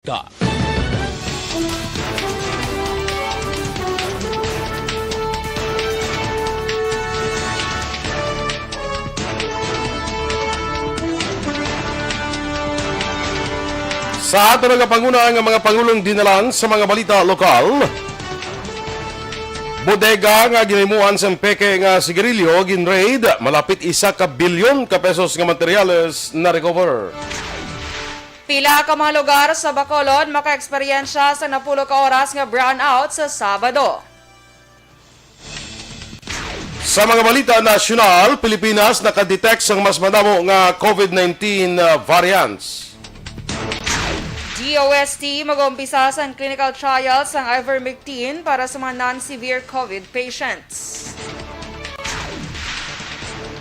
Da. Sa ato nagapanguna ang mga pangulong dinalan sa mga balita lokal. Bodega nga ginimuan sa peke nga sigarilyo ginraid, malapit 1 ka bilyon ka pesos nga materyales na recover. Pila ka mga lugar sa Bacolod maka-eksperyensya sa 10 ka oras nga brownout sa Sabado. Sa mga balita nasyonal, Pilipinas nakadetect sang mas madamo nga COVID-19 variants. DOST mag-umpisa sa clinical trials ng ivermectin para sa mga non-severe COVID patients.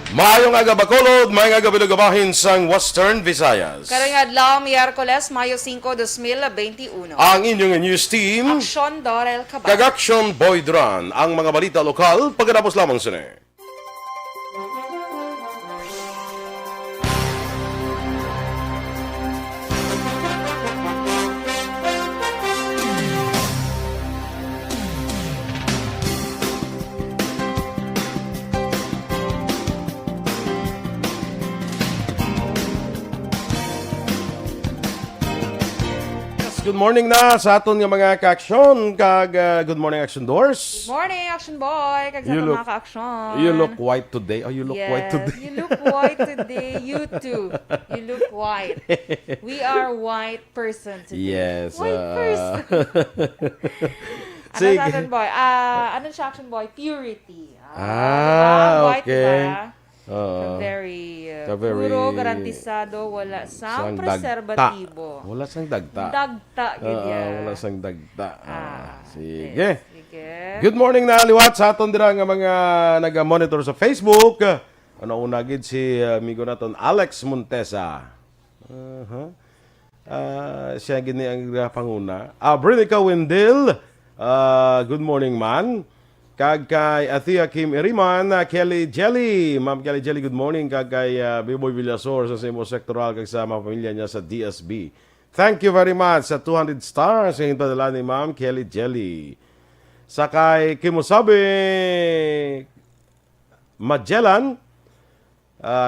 Maayong aga Bacolod, maayong aga binugabahin sang Western Visayas. Karong adlaw, Miyerkules, Mayo 5, 2021. Ang inyong news team, Aksyon, Dorel, Cabat. Aksyon, Duran, ang mga balita lokal, pagkatapos lamang sini. Good morning na sa aton nga mga ka-aksyon, good morning Action Doors. Morning, Action Boy. Kag sa You look- mga ka-aksyon. You look white today. Oh, you look white today. You look white today. You too. You look white. We are white person today. Yes. White person. Ano Sige. sa atin, boy? Ano siya, Action Boy? Purity. White, okay. diba? Very, very- puro, garantisado, wala sang preservatibo. Wala sang dagta. Dagta, ganyan. Wala sang dagta. Sige. yes, sige. Good morning na liwat sa aton dira nga mga naga-monitor sa Facebook. Una gid si amigo naton Alex Montesa. Siya gini ang panguna. Brinica Wendell. Good morning man. Kag kay Athea Kim Iriman, Kelly Jelly. Ma'am Kelly Jelly, good morning. Kag kay Biboy Villasor sa Simo Sectoral kag sa mga pamilya niya sa DSB. Thank you very much sa 200 stars sa hinpadala ni Ma'am Kelly Jelly. Sa kay Kimusabi Magellan,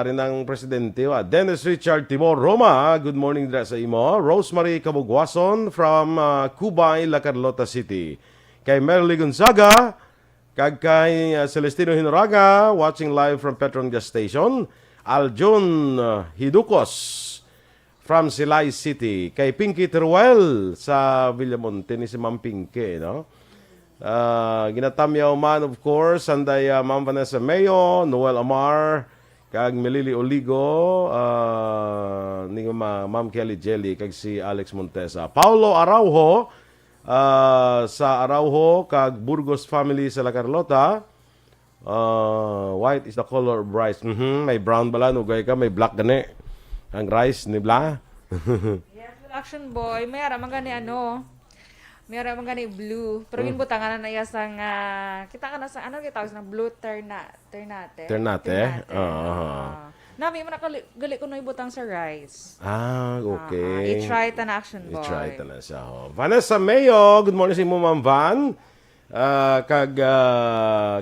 rin ang presidente. Dennis Richard Timor Roma, good morning dira sa imo. Rosemary Kabugwason from Cubay, La Carlota City. Kay Merly Gonzaga, kag kay Celestino Hinoraga, watching live from Petron Gas Station. Aljon Hidukos from Silay City. Kay Pinky Teruel sa Villamonte ni si Ma'am Pinky, no? Ginatamyaw man, of course, anday Ma'am Vanessa Mayo, Noel Amar, kag Melili Oligo, ni Ma'am Kelly Jelly, kag si Alex Montesa. Paulo Araujo, sa Araujo kag Burgos family sa La Carlota. White is the color of rice. May brown bala nugay ka, may black gani ang rice ni bla. Yes, well, Action Boy, may ara man gani ano. May ara man gani blue. Pero ginbutangan na iya sang kita ka na sa ano kita sa blue ternate. Ternate. Nami man gali ko no ibutang sa rice. Okay. I-try ta na, Action Boy. I-try ta na siya. Vanessa Mayo, good morning sa imo Ma'am Van. Kag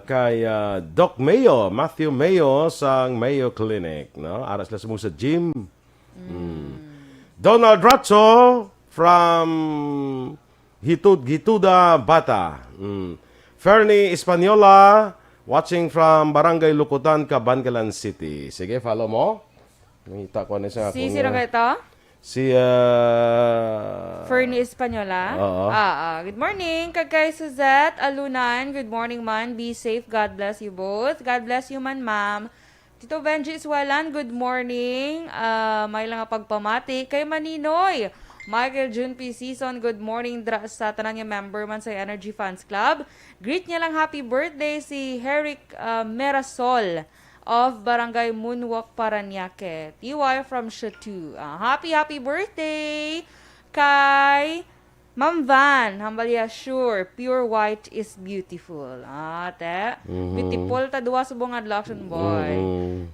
kay Doc Mayo, Matthew Mayo sa Mayo Clinic, no? Aras la sa gym. Donald Ratso from Hituda Bata. Fernie Espanyola, watching from Barangay Lukutan, Cabangalan City. Sige, follow mo. Nakita ko na siya. Sino ka ito? Si Fernie Espanyola. Oo. Good morning. Kag kay Suzette Alunan. Good morning, man. Be safe. God bless you both. God bless you, man, ma'am. Tito Benji Iswalan, good morning. May lang nga pagpamati. Kay Maninoy. Michael June P. Season, good morning dra sa tanan nga member man sa Energy Fans Club. Greet niya lang happy birthday si Herrick Merasol of Barangay Moonwalk, Paranaque. TY from Shatu. Happy birthday kay Ma'am Van, hambalya sure, pure white is beautiful. Te. Beautiful ta duwa subong adlaw action boy.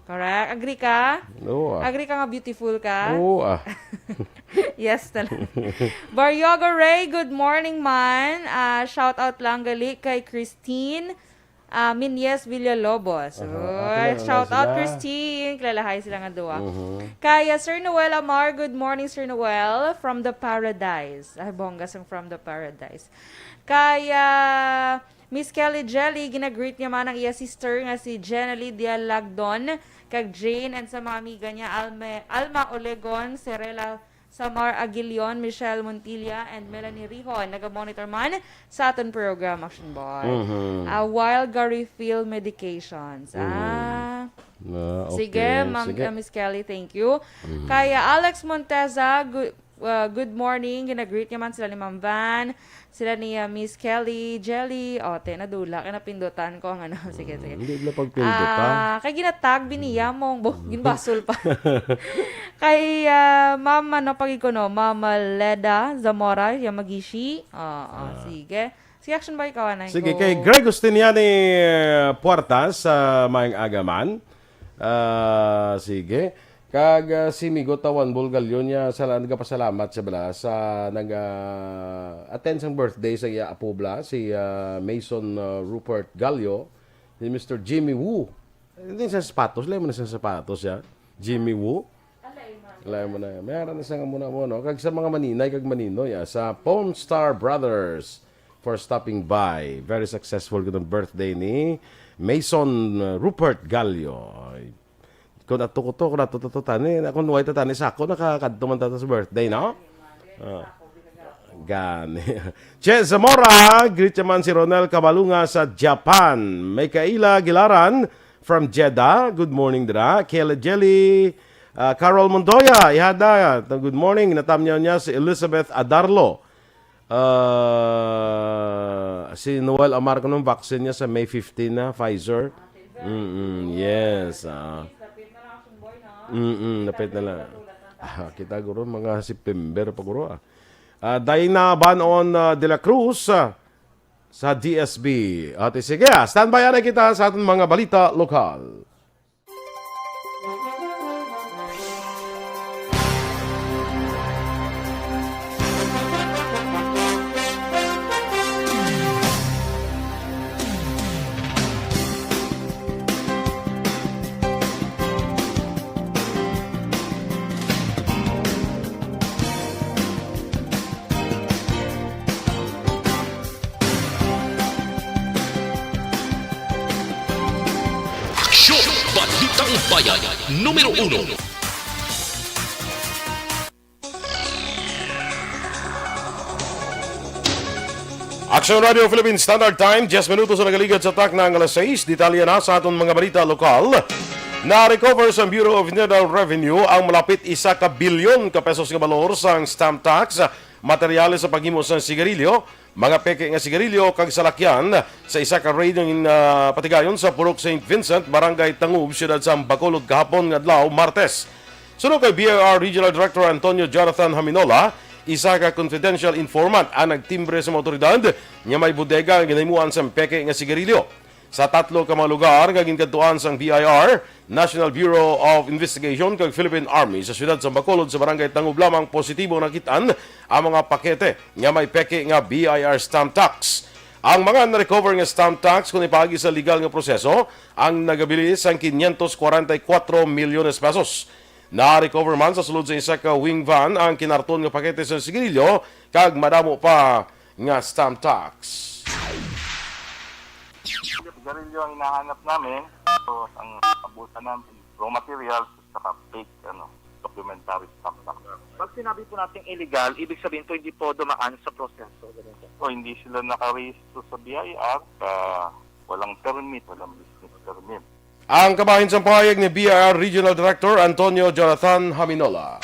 Correct? Agree ka? Oo Agree ka nga beautiful ka? Oo Yes talaga. Baryoga Ray, good morning man. Shout out lang gali kay Christine Minyes Villalobos. Shout out Christine. Kilalahay sila nga duwa. Kaya Sir Noel Amar, good morning Sir Noel from the Paradise. Bongga sang from the Paradise. Kaya Miss Kelly Jelly, ginagreet niya man ang iya sister nga si Jenny Dialagdon, kag Jane and sa mga amiga niya Alma Olegon, Serela Samar Aguilion, Michelle Montilla, and Melanie Rihon. Nag-monitor man sa aton program, Action Boy. While refill medications. Okay. Sige, Ma'am Miss Kelly, thank you. Kaya Alex Monteza, good morning. Ginagreet niya man sila ni Ma'am Van, sila ni Miss Kelly, Jelly. Nadula. Kaya napindutan ko ang ano. Sige. Hindi na pagpindutan. Kay ginatag, biniya mong, ginbasol pa. Kay Ma'am, Ma'am Leda Zamora, Yamagishi. Sige. Sige, Action Boy, ikaw na. Sige, kay GregUstiniani Puertas sa Maing Agaman. Sige. Kag si Migo Tawan Bulgalyo niya nagapasalamat sa bala sa attend sang birthday sa iya apobla si Mason Rupert Gallo, si Mr. Jimmy Wu. Hindi sa sapatos, lay mo na sa sapatos ya. Jimmy Wu. Lay mo na. Mayroon na sa muna mo no. Kag sa mga maninay kag maninoy sa Pawn Star Brothers for stopping by. Very successful gud birthday ni Mason Rupert Gallo. Kung natuto tani, kung nuway tani sa ako, nakakadtuman tata sa birthday, no? Gani. Che Zamora, greet naman si Ronel Cabalunga sa Japan. Mikaela Gilaran from Jeddah, good morning dira. Kayla Jelly, Carol Montoya, ihada, good morning. Natamnyaw niya si Elizabeth Adarlo. Si Noel Amar ko nung vaccine niya sa May 15 na, Pfizer. Yes. Napit na lang. Kita guro mga September pa guro. Dayna Banon de la Cruz sa DSB. At sige, standby na kita sa ating mga balita lokal. Aksyon! Balitang Bayan, Numero 1. Aksyon Radio Philippine Standard Time, 10 minutos na nagaligad sa tak ng alas 6. Detalye na sa atong mga balita lokal. Na-recover sa Bureau of Internal Revenue ang malapit 1 bilyon ka pesos nga balor sa stamp tax, materyales sa paghimo sa sigarilyo, mga peke nga sigarilyo kag salakyan sa isa ka raid ng patigayon sa Purok St. Vincent, Barangay Tangub, siyudad sa Bacolod kahapon nga adlaw Martes. Sunod kay BIR Regional Director Antonio Jonathan Haminola, isa ka confidential informant ang nagtimbre sa mga otoridad nga may bodega nga ginahimuan sa peke nga sigarilyo. Sa 3 ka mga lugar nga ginkaduan sang BIR, National Bureau of Investigation kag Philippine Army sa siyudad sa Bacolod sa Barangay Tangub lamang positibo nakitaan ang mga pakete nga may peke nga BIR stamp tax. Ang mga na-recover nga stamp tax kung ipagi sa legal nga proseso ang nagabilis ang 544 milyones pesos. Na-recover man sa sulod sa isa ka wing van ang kinarton nga pakete sa sigarilyo kag madamo pa nga stamp tax. Sigarilyo ang hinahanap namin. So, ang abutan namin, raw materials, saka fake, documentary stamp tax. Pag sinabi po natin illegal, ibig sabihin po hindi po dumaan sa proseso. So, hindi sila naka-register sa BIR, walang permit, walang business permit. Ang kabahin sa pahayag ni BIR Regional Director Antonio Jonathan Haminola.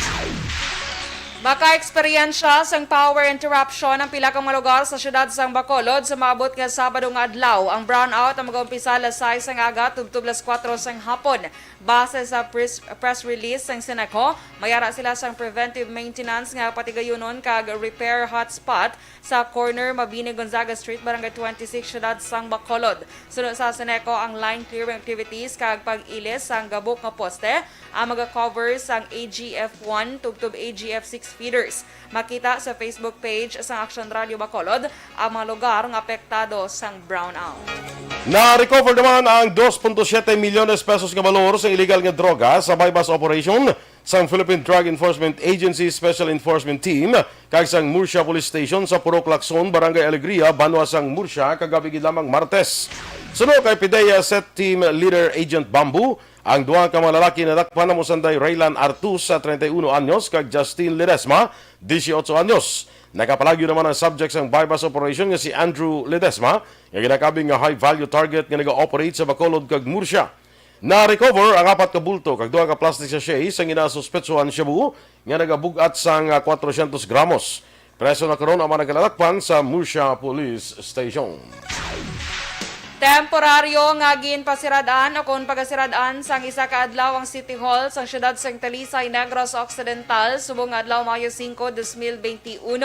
Maka-eksperyensya sang power interruption ang pila ka mga lugar sa syudad sang Bacolod sa maabot nga Sabado nga adlaw. Ang brownout ang mag-umpisa alas 6 sang aga tubtob alas 4 sang hapon. Base sa press release sang Seneco, mayara sila sang preventive maintenance nga patigayunon kag repair hotspot sa corner Mabini Gonzaga Street, Barangay 26, syudad sang Bacolod. Sunod sa Seneco ang line clearing activities kag pag-ilis sang gabok nga poste ang mag-cover sang AGF1 tubtob AGF6 feeders. Makita sa Facebook page sa Aksyon Radio Bacolod ang mga lugar nga apektado sang brownout. Na-recover naman ang 2.7 milyones pesos nga balor sa illegal nga droga sa bypass operation sa Philippine Drug Enforcement Agency Special Enforcement Team kag sang Murcia Police Station sa Purok Lacson, Barangay Alegria, Banwa sang Murcia kagabi gid lamang Martes. Sunod kay PIDEA Set Team Leader Agent Bambu, ang duha ka mga lalaki na dakpan na mosanday Raylan Artus sa 31 anyos kag Justin Ledesma, 18 anyos. Nakapalagyo naman ang subject ng bypass operation nga si Andrew Ledesma, nga ginakabing nga high-value target nga nag-operate sa Bacolod kag Murcia. Na-recover ang 4 ka bulto kag 2 ka plastic sachet sa ginasuspetsuhan shabu nga nagabugat sang 400 gramos. Preso na karon ang mga naglalakpan sa Murcia Police Station. Temporaryo nga ginpasiradaan o kung pagasiradaan sang isa ka adlaw ang City Hall sang syudad sang Talisay, Negros Occidental subong adlaw Mayo 5, 2021.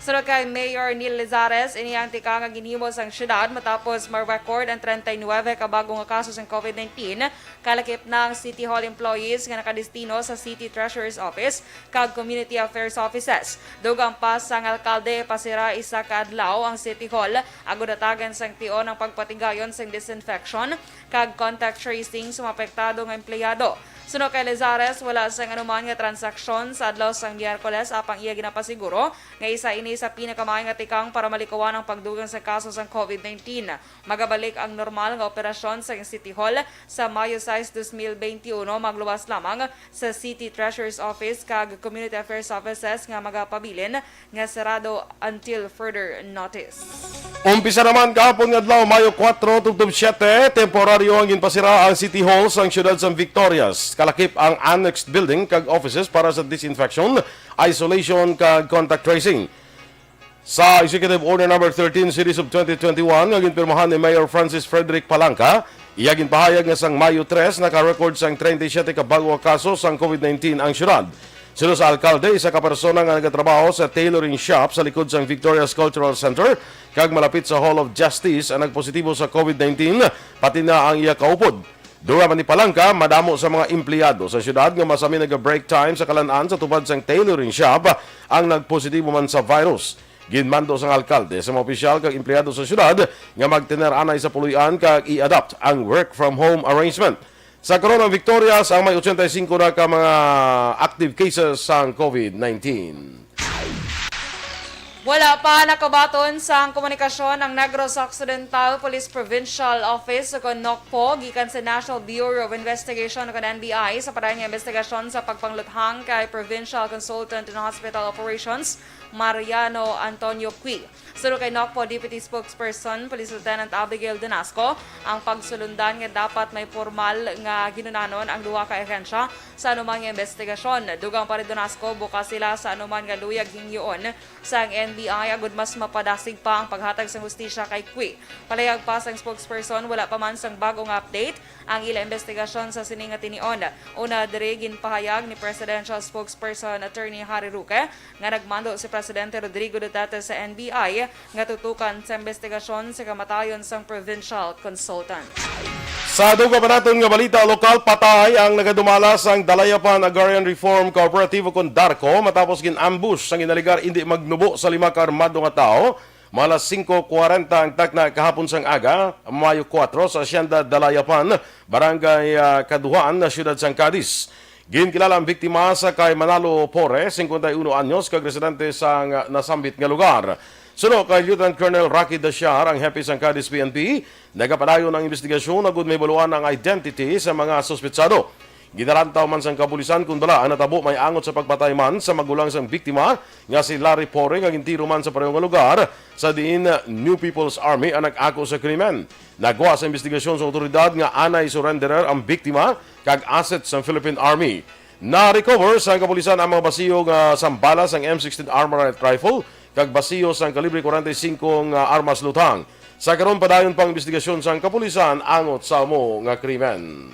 Sunod kay Mayor Neil Lizares, iniyang tika nga ginhimo sang syudad matapos ma-record ang 39 ka bagong nga kaso sang COVID-19 kalakip na ang City Hall employees nga nakadestino sa City Treasurer's Office kag Community Affairs Offices. Dugang pas sang alkalde pasira isa ka adlaw ang City Hall agud datagan sang tion ang pagpatigayon sang disinfection kag contact tracing sa apektado nga empleyado. Sunod kay Lizares, wala sang anuman nga transaksyon sa adlaw sang Miyerkules apang iya ginapasiguro nga isa ini sa pinakamaayong nga tikang para malikuan ang pagdugang sa kaso sang COVID-19. Magabalik ang normal nga operasyon sa City Hall sa Mayo 6, 2021 magluwas lamang sa City Treasurer's Office kag Community Affairs Offices nga magapabilin nga serado until further notice. Umpisa naman kahapon nga adlaw Mayo 4 tubtob 7, temporaryo ang ginpasira ang City Hall sang syudad sang Victorias. Kalakip ang annexed building kag offices para sa disinfection, isolation kag contact tracing. Sa Executive Order No. 13 Series of 2021 nga ginpirmahan ni Mayor Francis Frederick Palanca, iya ginpahayag nga sang Mayo 3 naka-record sang 37 ka bago kaso sang COVID-19 ang syudad. Sunod sa alkalde, isa ka persona nga nagatrabaho sa tailoring shop sa likod sang Victoria's Cultural Center kag malapit sa Hall of Justice ang nagpositibo sa COVID-19 pati na ang iya kaupod. Duran man ni Palanca, madamo sa mga empleyado sa syudad nga masami nag-break time sa kalan-an sa tubad sang tailoring shop ang nagpositibo man sa virus. Ginmando sang alkalde sa mga opisyal kag empleyado sa syudad nga magtener-anay sa puluyan kag i-adapt ang work from home arrangement. Sa karon ang Victorias ang may 85 na ka mga active cases sang COVID-19. Wala pa nakabaton sa komunikasyon ang Negros Occidental Police Provincial Office o NOCPO gikan sa National Bureau of Investigation o NBI sa parang investigasyon sa pagpangluthang kay Provincial Consultant in Hospital Operations Mariano Antonio Cui. Sunod kay NOCPO Deputy Spokesperson Police Lieutenant Abigail Donasco, ang pagsulundan nga dapat may formal nga ginunanon ang duha ka ehensya sa anumang investigasyon. Dugang pa rin Donasco, bukas sila sa anuman nga luyag hingyoon sa NBI agud mas mapadasig pa ang paghatag sa hustisya kay Cui. Palayag pa sang spokesperson, wala pa man sang bagong update ang ila investigasyon sa sining nga tinion. Una diri ginpahayag ni Presidential Spokesperson Attorney Harry Roque nga nagmando si Presidente Rodrigo Duterte sa NBI nga tutukan sa investigasyon sa kamatayon sang provincial consultant. Sa duga pa natin nga balita lokal, patay ang nagadumala sang Dalayapan Agrarian Reform Cooperative kon Darko matapos gin-ambush sang inaligar hindi magnubo sa 5 ka armado nga tao. Malas 5:40 ang takna kahapon sang aga, Mayo 4 sa Hacienda Dalayapan, Barangay Kaduhan, siyudad sang Cadiz. Ginkilala ang biktima sa kay Manalo Pore, 51 anyos, kag residente sang nasambit nga lugar. Sunod kay Lieutenant Colonel Rocky Dasyar, ang hepe sang Cadiz PNP, nagapadayon ang investigasyon agud may baluan ang identity sa mga suspetsado. Ginarantaw man sang kapulisan kung dala ang natabo may angot sa pagpatay man sa magulang sang biktima nga si Larry Pore nga gintiro man sa parehong lugar sa diin New People's Army ang nag-ako sa krimen. Nagwa sa investigasyon sa otoridad nga anay surrenderer ang biktima kag asset sa Philippine Army. Na-recover sa kapulisan ang mga basiyo nga sambalas ang M16 Armored Rifle kag basiyo sa kalibre 45 nga armas lutang. Sa karon padayon pang investigasyon sa kapulisan angot sa amo nga krimen.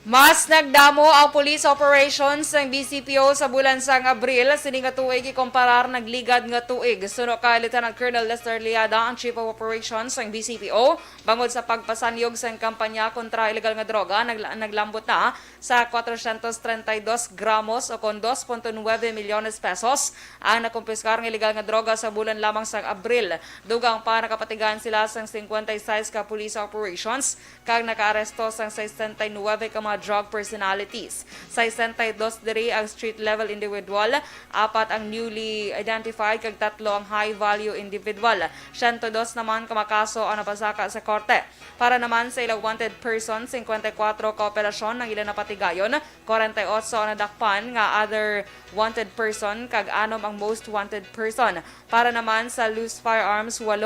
Mas nagdamo ang police operations ng BCPO sa bulan sang Abril sini nga tuig ikomparar nagligad nga tuig. Suno ka Lieutenant Colonel Lester Liada ang Chief of Operations ng BCPO bangod sa pagpasanyog sa kampanya kontra illegal nga droga naglambot na sa 432 gramos o kon 2.9 milyones pesos ang nakumpiskar ng illegal nga droga sa bulan lamang sang Abril. Dugang pa nakapatigan sila sang 56 ka police operations kag nakaaresto sang 69 ka mga drug personalities. 62 diri ang street level individual, 4 ang newly identified kag 3 ang high value individual. 102 naman kamakaso ang napasaka sa korte. Para naman sa ilang wanted person, 54 ka operasyon ng ilang napatigayon, 48 ang nadakpan nga other wanted person kag 6 ang most wanted person. Para naman sa loose firearms, 8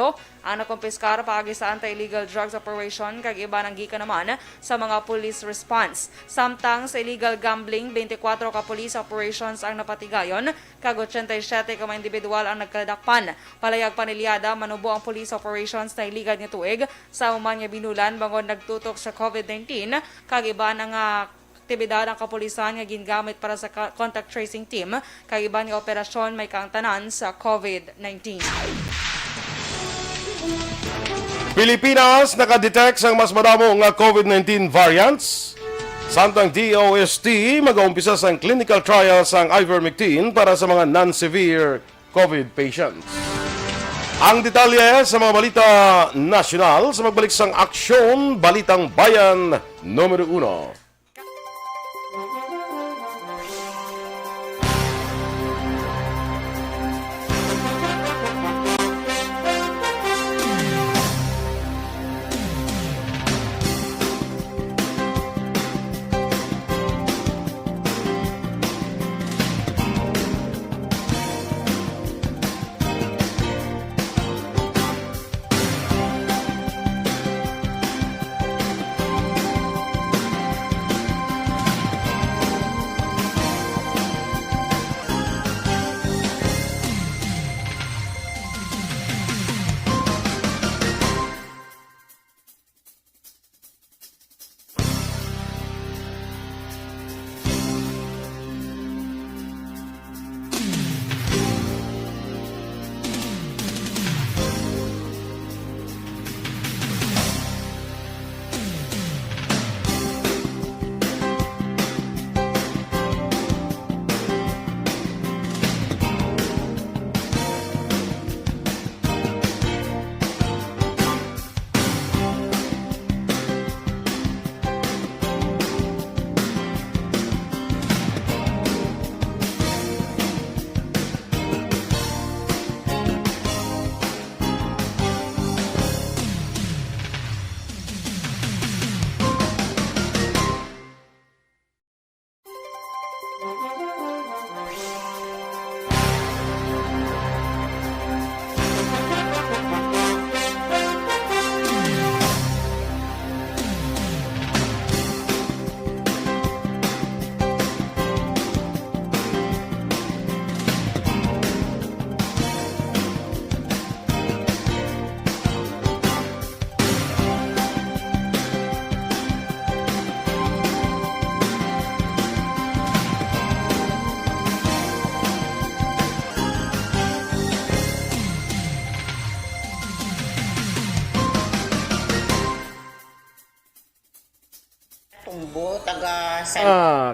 ang nakumpiskar paagi sa anti-illegal drugs operation kag iba nang gikan naman sa mga police response. Samtang sa illegal gambling, 24 ka police operations ang napatigayon kag 87 ka mga individual ang nagkadakpan. Palayag panilyada manubo ang police operations na iligad nga tuig sa human nga binulan bangon nagtutok sa COVID-19 kag iba nang aktibidad ang kapulisan nga gingamit para sa contact tracing team kag iba nga operasyon may kaangtanan sa COVID-19. Pilipinas nakadetect sang mas madamo nga COVID-19 variants. Samtang DOST mag-uumpisa sang clinical trial sang ivermectin para sa mga non-severe COVID patients. Ang detalye sa mga balita nasyonal sa magbalik sang Aksyon, Balitang Bayan, Numero 1.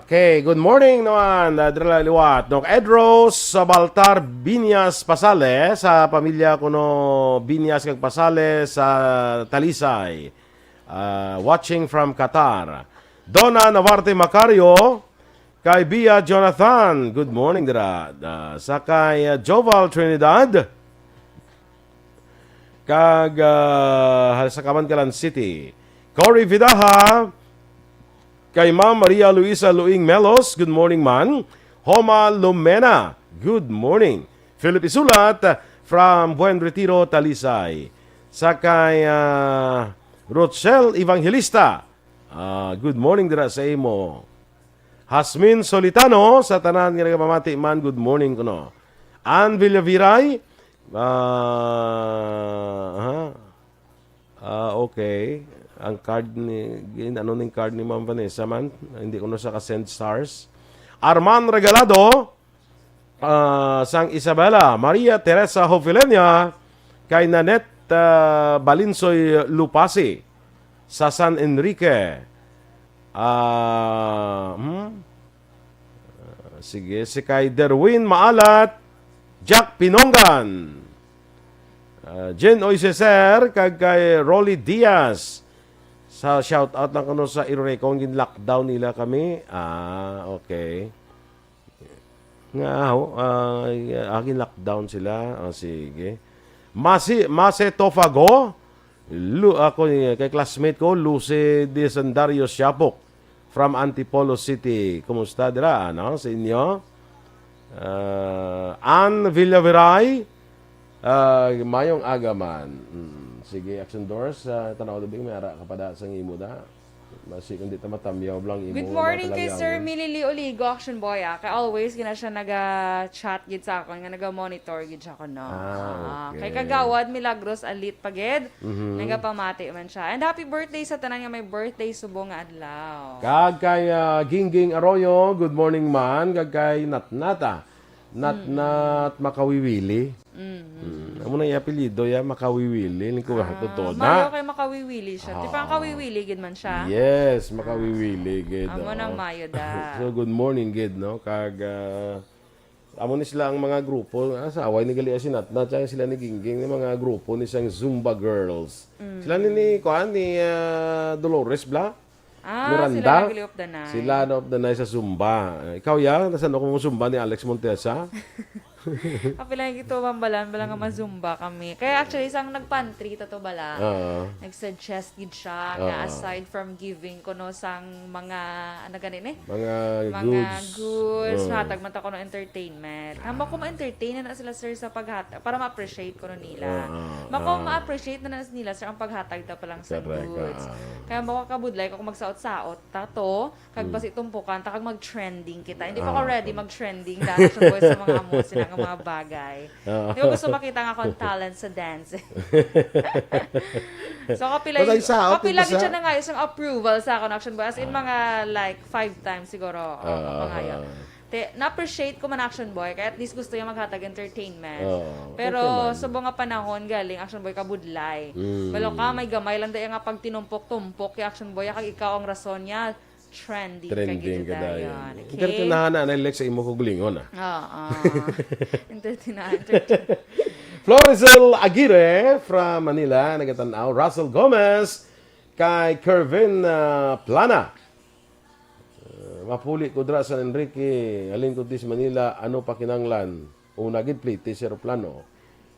Okay, good morning naman, Dorel liwat. Nok Edros sa Baltar Binyas Pasale sa pamilya ko no Binyas kag Pasale sa Talisay. Watching from Qatar. Donna Navarte Macario kay Bia Jonathan. Good morning dira. Sa kay Joval Trinidad kag sa Kamankalan City. Cory Vidaha kay Ma'am Maria Luisa Luing Melos, good morning man. Homa Lumena, good morning. Philip Isulat from Buen Retiro, Talisay. Sa kay Rochelle Evangelista, good morning dira sa imo. Hasmin Solitano, sa tanan nga nagpamati man, good morning kuno. Ann Villaviray, okay. Ang card ni, ano ning card ni Ma'am Vanessa man, hindi ko na sa ka-send stars. Arman Regalado, Sang Isabela, Maria Teresa Hovilenia, kay Nanette Balinsoy Lupasi, sa San Enrique. Sige, si kay Derwin Maalat, Jack Pinongan, Jen Oiseser, kay Rolly Diaz. Sa shout out lang kuno sa Irore kung gin-lockdown nila kami. Okay. Agin lockdown sila. Sige. Mase Tofago, ako kay classmate ko, Luce de Sandario Siapok from Antipolo City. Kumusta dira sa inyo? Ann Villaveray, mayong agaman. Sige, Aksyon Doors, tanaw dabing may ara kapada sa imo da. Basi kundi ta matamyaw lang imo. Good morning kay Sir Milili Oligo, Action Boy. Kay always gina siya naga-chat gid sa akon, nga naga-monitor gid siya kuno. Okay. Kay Kagawad Milagros Alit pagid, nagapamati man siya. And happy birthday sa tanan nga may birthday subong nga adlaw. Kag kay Gingging Arroyo, good morning man. Kag kay Natnata, Natnat Makawiwili. Amo na apelyido ya Makawiwili, ni ko totoo Mayo na. kay Makawiwili siya. Di pa ang kawiwili gid man siya. Yes, Makawiwili gid. Amo nang mayo da. So good morning gid no. Kag amo ni sila ang mga grupo, asaway ni gali asinat na tsaka sila ni Gingging ni mga grupo ni sang Zumba Girls. Sila ni kuan ni Dolores Bla. Sila nagli of the night. Sila of the night sa Zumba. Ikaw ya, nasaan ako mo Zumba ni Alex Montesa? Kapila ito bala nga mazumba kami. Kaya actually isang nagpantry to bala. Nag-suggest gid siya nga aside from giving kuno sang mga ano ganin Mga goods, hatag man ta kuno entertainment. Hamo ko ma-entertain na sila sir sa paghatag para ma-appreciate kuno nila. Mako ma-appreciate na nila sir ang paghatag ta pa lang sa goods. Kaya mo kabudlay kung magsaot-saot ta to kag basi tumpukan ta kag mag-trending kita. Hindi pa ko ready mag-trending dahil sa boys sa mga amo sila ng mga bagay. Hindi ko gusto makita nga akong talent sa dance. So, kapila gid siya na nga isang approval sa akong Action Boy. As in, mga like 5 times siguro. Pangayon. Na-appreciate ko man Action Boy, kaya at least gusto niya maghatag entertainment. Pero sa mga panahon galing, Action Boy kabudlay. Walo ka, may gamay lang dahil nga pag tinumpok-tumpok kay Action Boy, kag ikaw ang rason niya, trending ka dayon. Okay? Entertainahan na Alex sa imo kog lingon Entertainahan. Floresel Aguirre from Manila, nagatanaw. Russell Gomez, kay Kervin Plana. Mapuli ko dra San Enrique, alin ko dis Manila, ano pa kinanglan? Una gid plate sa aeroplano.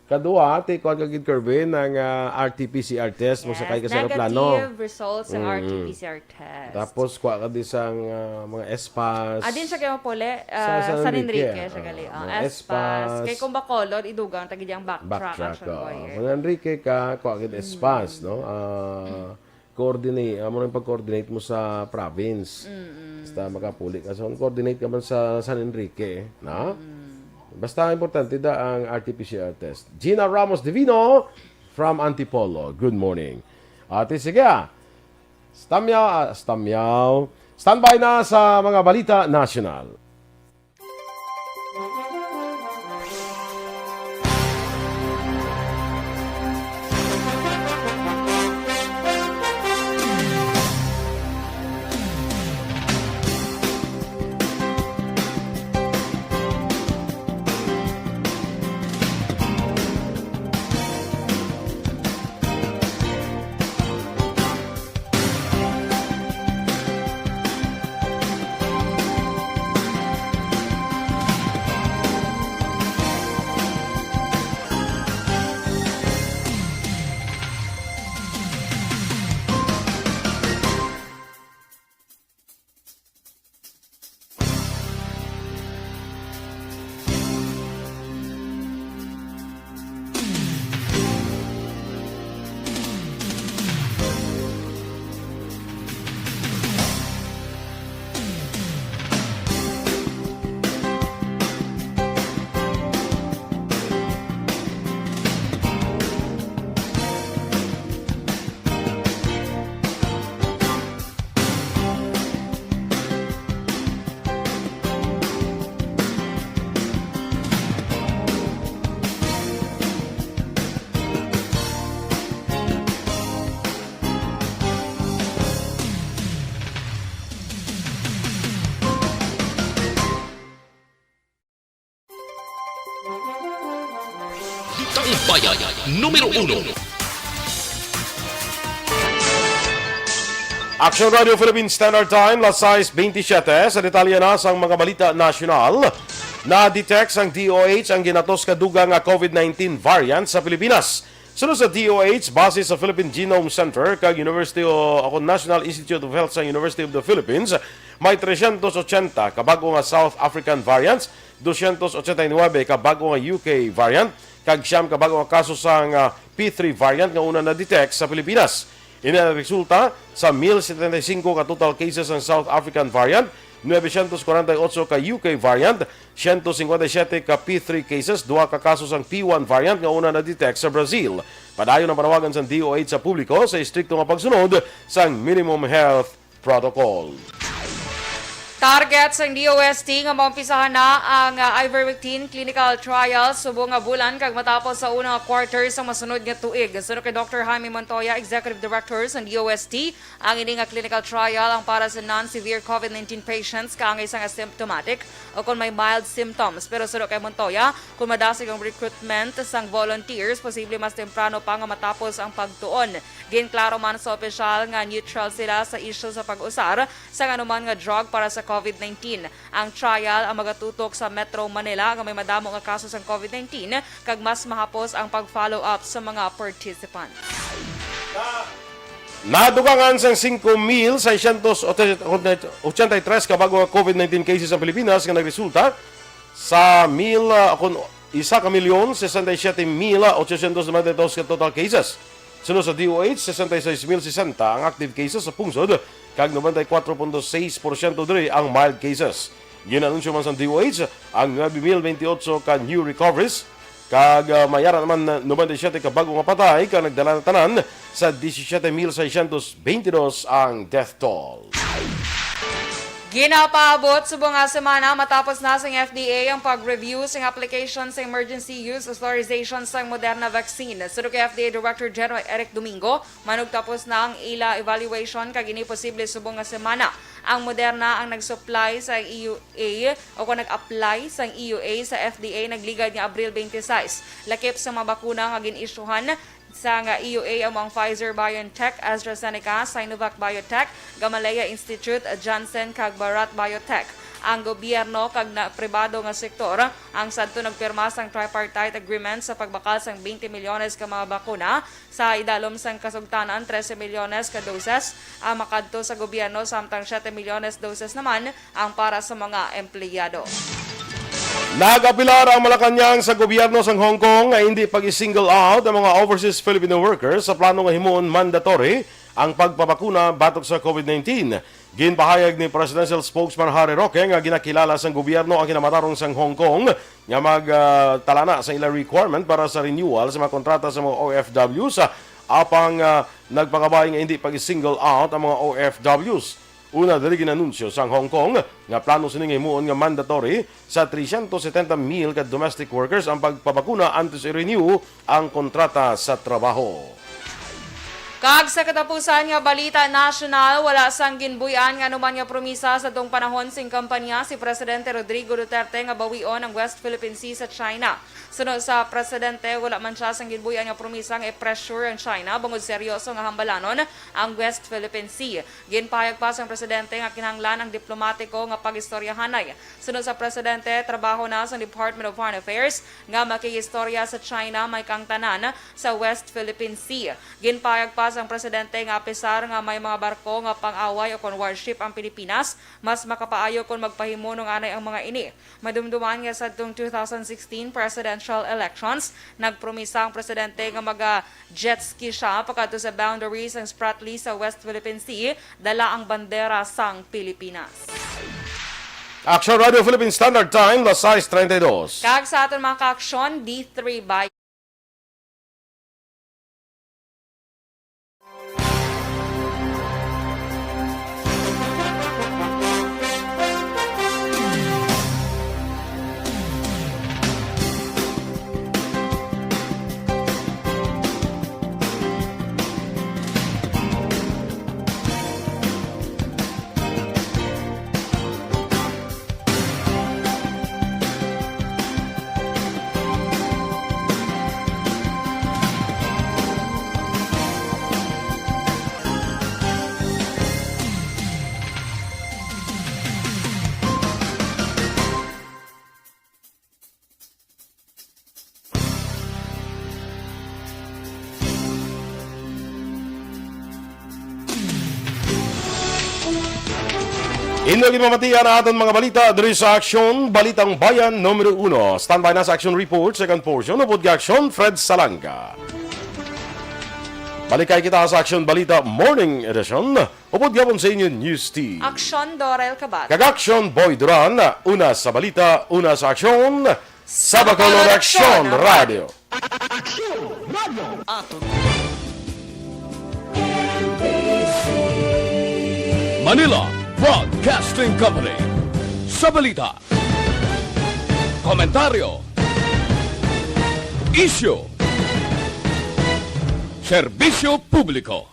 Kadua, take on kagid Kervin ng RT-PCR test mo sakay ka sa aeroplano. Negative results ng RT-PCR test. Tapos kuha ka din sang mga espas. Din siya kayo pole San Enrique siya gali. Espas. Kay kung bakolod idugang tagid yang backtrack Action Boy. San Enrique ka kuha ka espas, no? Coordinate, mo nang pag-coordinate mo sa province. Basta makapuli ka. So, coordinate ka man sa San Enrique, no? Basta importante da ang RT-PCR test. Gina Ramos Divino from Antipolo. Good morning. Ate, sige. Standby na sa mga balita national. Balitang Bayan, numero 1. Aksyon Radio Philippine Standard Time, las 6:27. Sa detalye na sa mga balita nasyonal. Na-detect ang DOH ang ginatos kadugang nga COVID-19 variant sa Pilipinas. Sunod sa DOH, base sa Philippine Genome Center kag National Institute of Health sa University of the Philippines, may 380 kabago nga South African variants, 289 kabago nga UK variant, kag siyam kabago nga kaso sa P3 variant nga una na-detect sa Pilipinas. Ina resulta sa 1,075 ka total cases ng South African variant, 948 ka UK variant, 157 ka P3 cases, 2 ka kasos ang P1 variant nga una na-detect sa Brazil. Padayon ang panawagan sa DOH sa publiko sa istrikto nga pagsunod sa minimum health protocol. Target sa DOST nga maumpisahan na ang ivermectin clinical trial subong nga bulan kag matapos sa unang quarter sa masunod nga tuig. Sunod kay Dr. Jaime Montoya, Executive Director sa DOST, ang ini nga clinical trial ang para sa non-severe COVID-19 patients kaangay sang asymptomatic o kung may mild symptoms. Pero sunod kay Montoya, kung madasig ang recruitment sang volunteers, posible mas temprano pa nga matapos ang pagtuon. Ginklaro man sa opisyal nga neutral sila sa issue sa pag-usar sa anuman nga drug para sa COVID-19. Ang trial ang magatutok sa Metro Manila nga may madamo nga kaso sa COVID-19 kag mas mahapos ang pag-follow up sa mga participants. Nadugangan sa 5,683 kabago nga COVID-19 cases sa Pilipinas nga nagresulta sa 1,67,892 ka total cases. Sunod sa DOH, 66,060 ang active cases sa pungsod, kag 94.6% diri ang mild cases. Ginanunsyo man sa DOH ang 9,028 ka new recoveries, kag mayara naman 97 ka bago nga patay, kag nagdala na tanan sa 17,622 ang death toll. Ginapaabot subong nga semana matapos na sa FDA ang pag-review sa application sa emergency use authorization sa Moderna vaccine. Sunod kay FDA Director General Eric Domingo, manugtapos na ang ila evaluation kag ini posible subong nga semana. Ang Moderna ang nag-supply sa EUA o kung nag-apply sa EUA sa FDA nagligad nga Abril 26. Lakip sa mga bakuna nga gin-issuehan sa nga EUA among Pfizer, BioNTech, AstraZeneca, Sinovac Biotech, Gamaleya Institute, Janssen kag Bharat Biotech. Ang gobyerno kag na pribado nga sektor ang sadto nagpirma sang tripartite agreement sa pagbakal sang 20 milyones ka mga bakuna sa idalom sang kasugtanan 13 milyones ka doses ang makadto sa gobyerno samtang 7 milyones doses naman ang para sa mga empleyado. Nagapilar ang Malacanang sa gobyerno sa Hong Kong nga hindi pag-single out ang mga overseas Filipino workers sa plano nga himuon mandatory ang pagpapakuna batok sa COVID-19. Ginpahayag ni Presidential Spokesman Harry Roque nga ginakilala sa gobyerno ang kinamatarong sa Hong Kong nga magtalana sa ilang requirement para sa renewal sa mga kontrata sa mga OFW sa apang nagpakabay nga hindi pag-single out ang mga OFWs. Una dali ginanunsyo sa Hong Kong nga plano sining himuon nga mandatory sa 370,000 ka domestic workers ang pagpabakuna antes i-renew ang kontrata sa trabaho. Kag sa katapusan nga balita national, wala sang ginbuyan nga anuman nga promisa sa tong panahon sing kampanya si Presidente Rodrigo Duterte nga bawion ang West Philippine Sea sa China. Sunod sa Presidente, wala man siya sang ginbuyan nga promisa nga i-pressure ang China bangod seryoso nga hambalanon ang West Philippine Sea. Ginpahayag pa sang Presidente nga kinahanglan ang diplomatiko nga pag-istoryahanay. Sunod sa Presidente, trabaho na sa Department of Foreign Affairs nga makiistorya sa China may kangtanan sa West Philippine Sea. Ginpahayag pa ang Presidente nga apisar nga may mga barko nga pang-away o kon warship ang Pilipinas, mas makapaayo kung magpahimo ng anay ang mga ini. Madumduman nga sa 2016 presidential elections, nagpromisa ang Presidente nga mag-jet ski siya pagkadto sa boundaries ng Spratly sa West Philippine Sea, dala ang bandera sang Pilipinas. Aksyon Radio Philippine Standard Time, las 6:32. Kag sa aton mga ka-aksyon, D3 Bayan. Inogin mamatiyan ang aton mga balita diri sa Aksyon, Balitang Bayan, Numero 1. Standby na sa Action Report, second portion, upod Aksyon, Fred Salanga. Balikay kita sa Aksyon Balita Morning Edition, upod gapon sa inyo News Team. Aksyon, Dorel, Kabat. Kag-Aksyon, Boy Duran, una sa balita, una sa aksyon, sa Bacolod Aksyon Radio. Manila Broadcasting Company. Sa balita, komentaryo, isyu, serbisyo publiko.